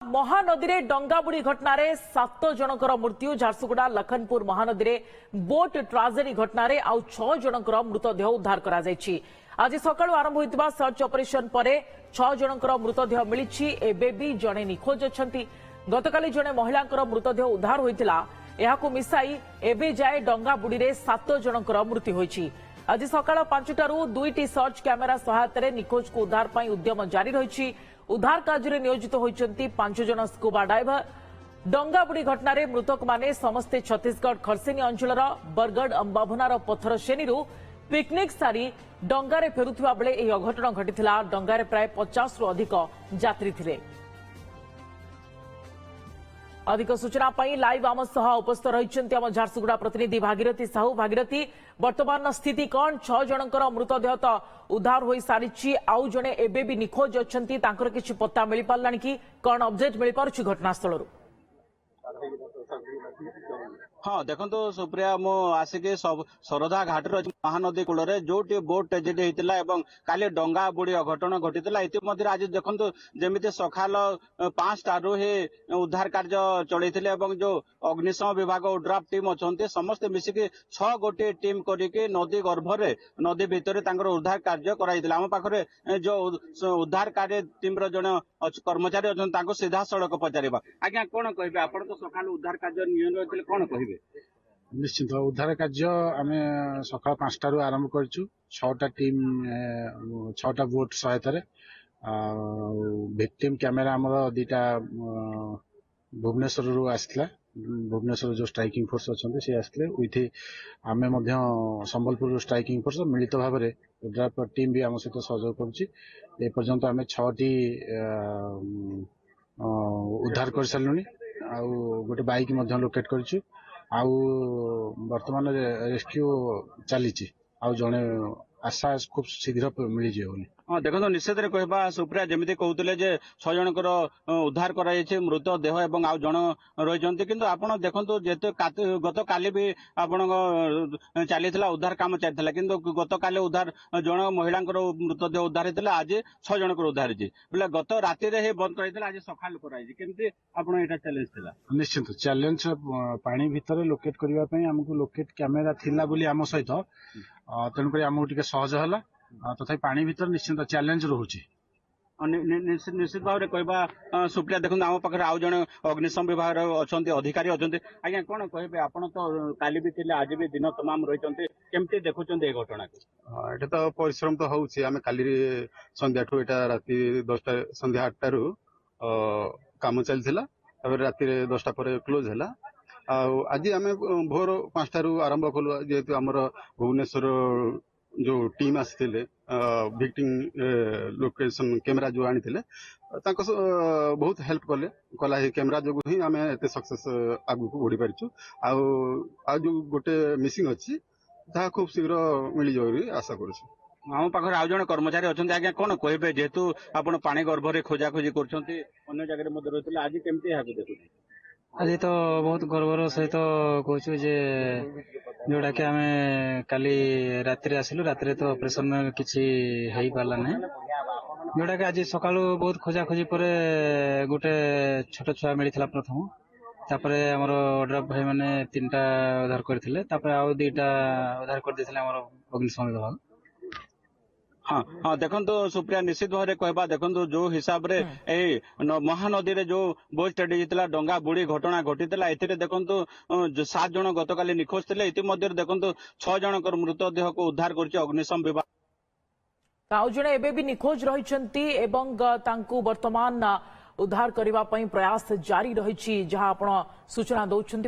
महानदी में डंगा बुड़ी घटन 7 जनकर मृत्यु झारसुगुड़ा लखनपुर महानदी में बोट ट्राजेडी घटन आउ 6 जनकर मृतदेह उद्धार करा जायछि। आज सकाळु आरंभ होइतिबा सर्च ऑपरेशन परे 6 जनकर मृतदेह मिलिछि। एबे भी जणे निखोज अछंती। गतकाली जणे महिलांकर मृतदेह उद्धार होइतिला। एहाकु मिसाई एबे जाय डंगा बुड़ी रे 7 जनकर मृत्यु होइछि। आज सकाळ 5टारू 2टी सर्च कैमेरा सहायता निखोज को उद्धार पई उद्यम जारी रहिछि। उद्धार कार्य नियोजित होइछन्ती 5 जन स्कूबा डाइवर। डंगा बुड़ी घटन मृतक माने समस्ते छत्तीसगढ़ खरसेनी अंचलर बरगढ़ अंबाभनार पत्थर श्रेणी पिकनिक सारी डंगारे फेरुथिबा बेले एही अघटन घटिथिला। डंगारे प्राय 50 रु अधिक यात्री थिले। अधिक सूचना पाई लाइव आम सह उपस्थित रहिछन्ती आम झारसुगुड़ा प्रतिनिधि भागीरथी साहू। भागीरथी, वर्तमान स्थिति कौन? 6 जनकर मृतदेह तो उद्धार हो सारी, आउ जणे एबे भी निखोज अछंती, तांकर किछि पत्ता मिलि पारलानी कि कौन अपडेट मिलि पारुछि घटनास्थल? हाँ देखो सुप्रिया मु आसिक सरधा घाटर महानदी कूल जो बोट ट्रेजेडी होता काली डंगा बुड़ी अघटन घटी इतिमध्य आज देखो जमी सकाल 5टारू ही उद्धार कार्य चलते जो अग्निशम विभाग ओड्राफ टीम अच्छा समस्ते मिसिकी 6 गोटे टीम करके नदी गर्भरे नदी भितर उद्धार कार्य कराइला। आम पाखे जो उद्धार कार्य टीम जन कर्मचारी अच्छा सीधा सड़क पचार। आज्ञा कौन कहे आप तो सकाल उद्धार कार्य नियोजित कौन कहे? निश्चित उद्धार कार्य आम सकाल 5टारू आरंभ करूँ। 6टा टीम 6टा बोट सहायता भिक्टिम कैमेरा आमर 2टा भुवनेश्वर आसला। भुवनेश्वर जो स्ट्राइकिंग फोर्स अच्छा सी आसते विथ आम संबलपुर स्ट्राइकिंग फोर्स मिलित भाव में उद्धार टीम भी आम सहित सहयोग करुँच। आम 6टी उद्धार कर सारूँ। गोटे बाइक लोकेट करूँ। आउ वर्तमान रेस्क्यू चली जड़े आशा खूब शीघ्र मिल जाए। हाँ देखो निश्चित कहवा सुप्रिया जमी कहते 6 जनकर उद्धार कर मृतदेह और आउ जन रही कि आप देखो जेहेतु गत काली भी आपण चली उद्धार कम चलता कि गत काली उद्धार जन महिला मृतदेह उद्धार होता। आज 6 जनकर उद्धार बोले गत राति बंद कर आज सकाल करमती आपड़ा चैलेंज था? निश्चित चैलेंज पानी भितर लोकेट करने आमको लोकेट कैमेरा थिला बोली आम सहित तेणुक आमको टे सहज है। तथा पानी भीतर निश्चित चैलेंज रोचे। निश्चित भाव में कहवा सुप्रिया देखो आम पाखे आउ जन अग्निशम विभाग अच्छा अधिकारी अच्छा। आज्ञा कौन कहे आप तो काली भी थे आज भी दिन तमाम रही केमती देखुं घटना को? ये तो परिश्रम तो होउछि। आमे काली संध्या ठू एटा राति 10टा संध्या 8टारू काम चलथिला। तबे राति 10टा पर क्लोज हैला। आज आमे भोर 5टारू आरंभ कलु जेहेतु आमर भुवनेश्वर जो टीम आसते विक्टिम लोकेशन कैमेरा जो आनी बहुत हेल्प कले कला कैमेरा जो ही आम एत सक्सेस आगु बढ़ी पारिछु। आ जो गोटे मिसिंग अच्छी खूब शीघ्र मिल जाए आशा करुछु। आम पाखे आउ जन कर्मचारी अच्छा। आज्ञा कौन कहे जेहेतु आप पानी गर्भरे खोजाखोजी कर जगह रही आज केमती देखुं? आज तो बहुत गर्वर सहित कहूँ जे जोड़ा कि आम काली राति आसिलु। राति तो ऑपरेशन किसी हो पारा ना जोड़ा कि आज सका बहुत खोजाखोजी पर गोटे छोट छुआ मिलता प्रथम। तापर आमर ओड्राफ भाई मैंने 3टा उद्धार करते आउ 2टा उद्धार कर अग्निशम विभाग। हाँ हाँ देखो तो सुप्रिया निश्चित भाव में कहवा देखो जो हिसाब रे महानदी रे जो बोट ट्रेजेडी होता डंगा बुड़ी घटना घटी ए देखो 7 जन गतकाली निखोज थे। इतिमध्य देखो 6 जनकर मृतदेह को उद्धार कर अग्निशम विभाग। आउ जणे एबे भी निखोज रहिछन्ती एवं तांकु वर्तमान उद्धार करबा पई प्रयास जारी रहिछि, जहां आपण सूचना दउछन्ती।